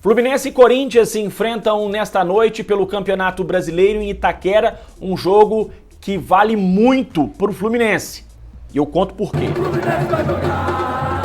Fluminense e Corinthians se enfrentam nesta noite pelo Campeonato Brasileiro em Itaquera, um jogo que vale muito para o Fluminense. E eu conto por quê. Fluminense vai jogar,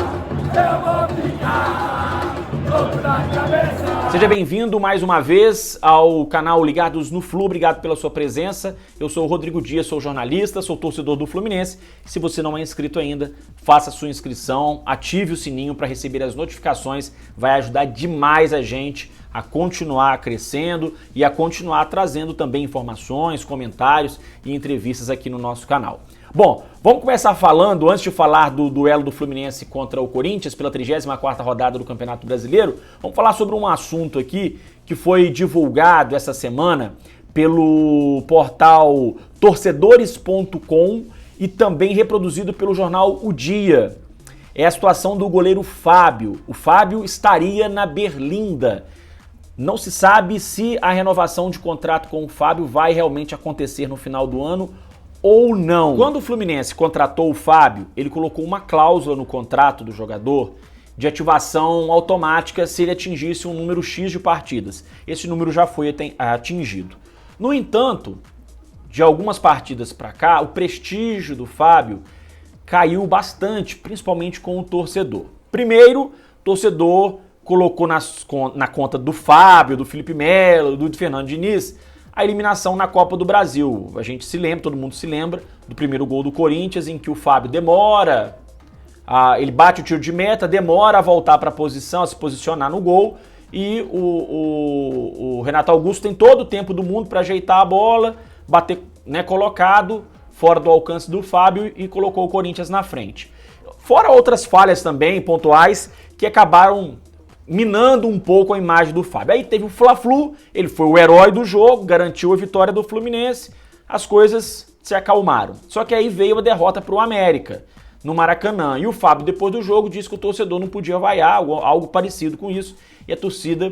eu vou ficar, louco na cabeça. Seja bem-vindo mais uma vez ao canal Ligados no Flu, obrigado pela sua presença. Eu sou o Rodrigo Dias, sou jornalista, sou torcedor do Fluminense. Se você não é inscrito ainda, faça a sua inscrição, ative o sininho para receber as notificações, vai ajudar demais a gente a continuar crescendo e a continuar trazendo também informações, comentários e entrevistas aqui no nosso canal. Bom, vamos começar falando, antes de falar do duelo do Fluminense contra o Corinthians pela 34ª rodada do Campeonato Brasileiro, vamos falar sobre um assunto aqui que foi divulgado essa semana pelo portal torcedores.com e também reproduzido pelo jornal O Dia. É a situação do goleiro Fábio. O Fábio estaria na Berlinda. Não se sabe se a renovação de contrato com o Fábio vai realmente acontecer no final do ano ou não. Quando o Fluminense contratou o Fábio, ele colocou uma cláusula no contrato do jogador de ativação automática se ele atingisse um número X de partidas. Esse número já foi atingido. No entanto, de algumas partidas para cá, o prestígio do Fábio caiu bastante, principalmente com o torcedor. Primeiro, o torcedor colocou na conta do Fábio, do Felipe Melo, do Fernando Diniz, a eliminação na Copa do Brasil. A gente se lembra, todo mundo se lembra, do primeiro gol do Corinthians, em que o Fábio demora, ele bate o tiro de meta, demora a voltar para a posição, a se posicionar no gol, e o Renato Augusto tem todo o tempo do mundo para ajeitar a bola, bater, colocado fora do alcance do Fábio e colocou o Corinthians na frente. Fora outras falhas também, pontuais, que acabaram minando um pouco a imagem do Fábio. Aí teve o Fla-Flu, ele foi o herói do jogo, garantiu a vitória do Fluminense, as coisas se acalmaram. Só que aí veio a derrota para o América, no Maracanã. E o Fábio, depois do jogo, disse que o torcedor não podia vaiar, algo parecido com isso, e a torcida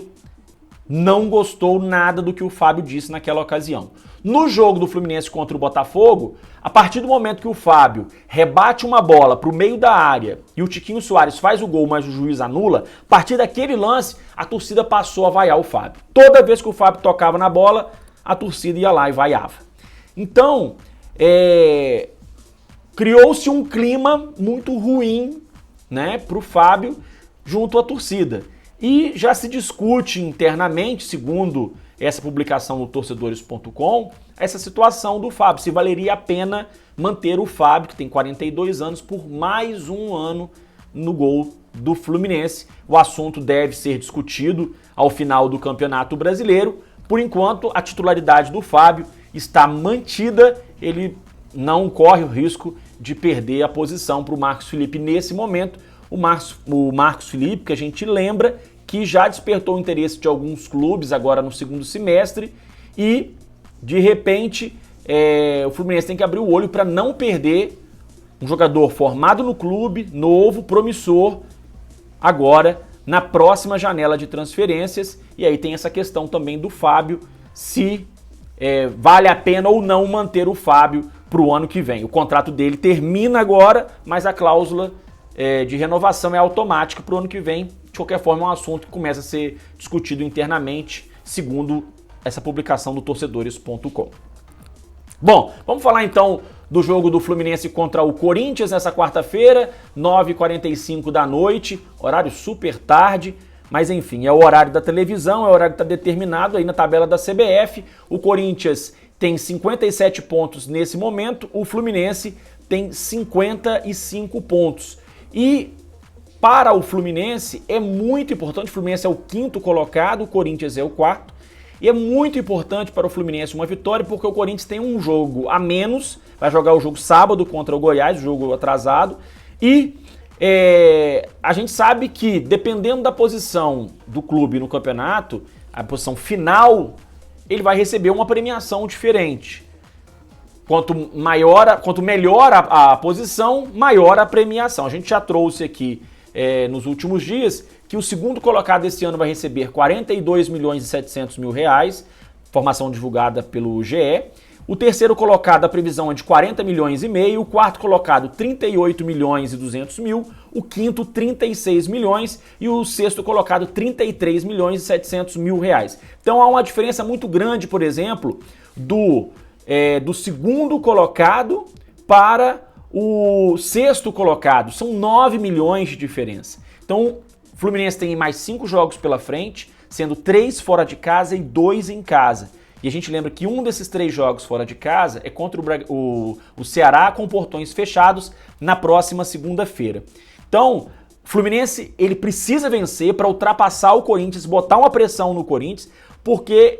não gostou nada do que o Fábio disse naquela ocasião. No jogo do Fluminense contra o Botafogo, a partir do momento que o Fábio rebate uma bola para o meio da área e o Tiquinho Soares faz o gol, mas o juiz anula, a partir daquele lance, a torcida passou a vaiar o Fábio. Toda vez que o Fábio tocava na bola, a torcida ia lá e vaiava. Então, criou-se um clima muito ruim, para o Fábio junto à torcida. E já se discute internamente, segundo essa publicação no torcedores.com, essa situação do Fábio, se valeria a pena manter o Fábio, que tem 42 anos, por mais um ano no gol do Fluminense. O assunto deve ser discutido ao final do Campeonato Brasileiro. Por enquanto, a titularidade do Fábio está mantida, ele não corre o risco de perder a posição para o Marcos Felipe nesse momento. O Marcos Felipe, que a gente lembra, que já despertou o interesse de alguns clubes agora no segundo semestre e, de repente, o Fluminense tem que abrir o olho para não perder um jogador formado no clube, novo, promissor, agora na próxima janela de transferências. E aí tem essa questão também do Fábio, se vale a pena ou não manter o Fábio para o ano que vem. O contrato dele termina agora, mas a cláusula de renovação é automática para o ano que vem. De qualquer forma, é um assunto que começa a ser discutido internamente, segundo essa publicação do torcedores.com. Bom, vamos falar então do jogo do Fluminense contra o Corinthians nessa quarta-feira, 9h45 da noite, horário super tarde, mas enfim, é o horário da televisão, é o horário que está determinado aí na tabela da CBF. O Corinthians tem 57 pontos nesse momento, o Fluminense tem 55 pontos. E para o Fluminense é muito importante, o Fluminense é o 5º colocado, o Corinthians é o 4º, e é muito importante para o Fluminense uma vitória, porque o Corinthians tem um jogo a menos, vai jogar o jogo sábado contra o Goiás, o jogo atrasado, e a gente sabe que, dependendo da posição do clube no campeonato, a posição final, ele vai receber uma premiação diferente. Quanto melhor a posição, maior a premiação. A gente já trouxe aqui nos últimos dias que o segundo colocado esse ano vai receber 42 milhões e 700 mil reais, informação divulgada pelo GE. O terceiro colocado, a previsão é de 40 milhões e meio, o quarto colocado 38 milhões e 200 mil, o quinto 36 milhões e o sexto colocado 33 milhões e 700 mil reais. Então há uma diferença muito grande, por exemplo, do segundo colocado para o sexto colocado. São 9 milhões de diferença. Então o Fluminense tem mais 5 jogos pela frente, sendo 3 fora de casa e 2 em casa. E a gente lembra que um desses 3 jogos fora de casa é contra o Ceará com portões fechados na próxima segunda-feira. Então, o Fluminense ele precisa vencer para ultrapassar o Corinthians, botar uma pressão no Corinthians, porque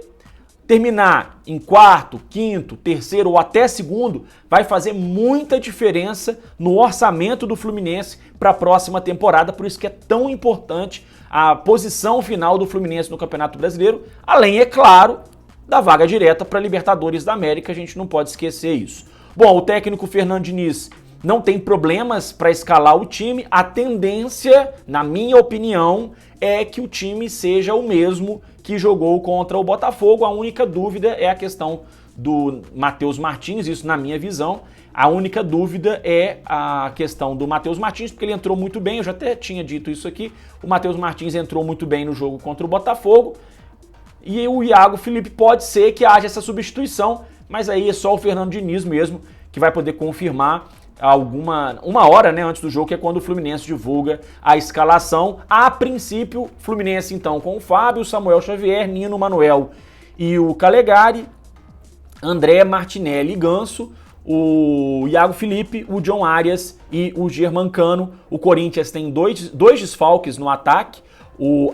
terminar em quarto, quinto, terceiro ou até segundo vai fazer muita diferença no orçamento do Fluminense para a próxima temporada, por isso que é tão importante a posição final do Fluminense no Campeonato Brasileiro, além, é claro, da vaga direta para a Libertadores da América, a gente não pode esquecer isso. Bom, o técnico Fernando Diniz não tem problemas para escalar o time, a tendência, na minha opinião, é que o time seja o mesmo que jogou contra o Botafogo. A única dúvida é a questão do Matheus Martins, isso na minha visão. A única dúvida é a questão do Matheus Martins, porque ele entrou muito bem, eu já até tinha dito isso aqui, o Matheus Martins entrou muito bem no jogo contra o Botafogo, e o Iago Felipe pode ser que haja essa substituição, mas aí é só o Fernando Diniz mesmo que vai poder confirmar uma hora, né, antes do jogo, que é quando o Fluminense divulga a escalação. A princípio, Fluminense então com o Fábio, Samuel Xavier, Nino, Manuel e o Calegari, André, Martinelli e Ganso, o Iago Felipe, o John Arias e o Germancano. O Corinthians tem dois desfalques no ataque, o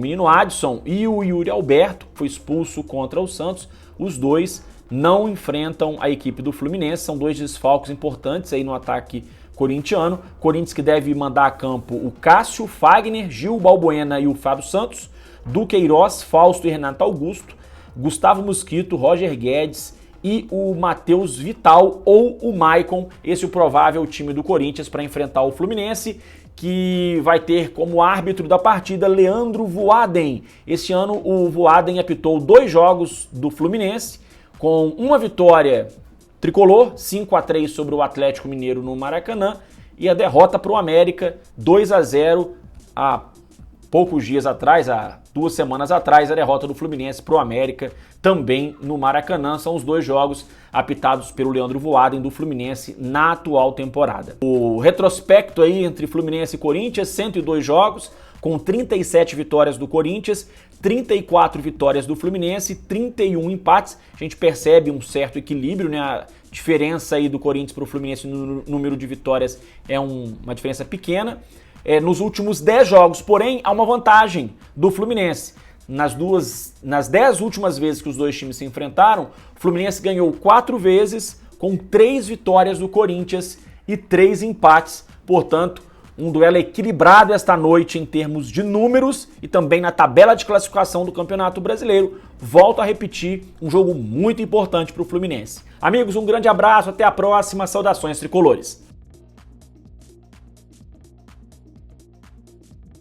menino Adson e o Yuri Alberto, que foi expulso contra o Santos. Os dois não enfrentam a equipe do Fluminense, são 2 desfalques importantes aí no ataque corintiano. Corinthians que deve mandar a campo o Cássio, Fagner, Gil Balbuena e o Fábio Santos, Duqueiroz, Fausto e Renato Augusto, Gustavo Mosquito, Roger Guedes e o Matheus Vital ou o Maicon. Esse é o provável time do Corinthians para enfrentar o Fluminense, que vai ter como árbitro da partida Leandro Voaden. Esse ano o Voaden apitou 2 jogos do Fluminense, com uma vitória tricolor, 5-3 sobre o Atlético Mineiro no Maracanã, e a derrota para o América, 2-0, há poucos dias atrás, há 2 semanas atrás, a derrota do Fluminense para o América, também no Maracanã. São os 2 jogos apitados pelo Leandro Voaden do Fluminense na atual temporada. O retrospecto aí entre Fluminense e Corinthians, 102 jogos, com 37 vitórias do Corinthians, 34 vitórias do Fluminense, 31 empates. A gente percebe um certo equilíbrio, né? A diferença aí do Corinthians para o Fluminense no número de vitórias é uma diferença pequena. Nos últimos 10 jogos, porém, há uma vantagem do Fluminense. Nas 10 últimas vezes que os 2 times se enfrentaram, o Fluminense ganhou 4 vezes, com 3 vitórias do Corinthians e 3 empates. Portanto, um duelo equilibrado esta noite em termos de números e também na tabela de classificação do Campeonato Brasileiro. Volto a repetir, um jogo muito importante para o Fluminense. Amigos, um grande abraço, até a próxima, saudações tricolores.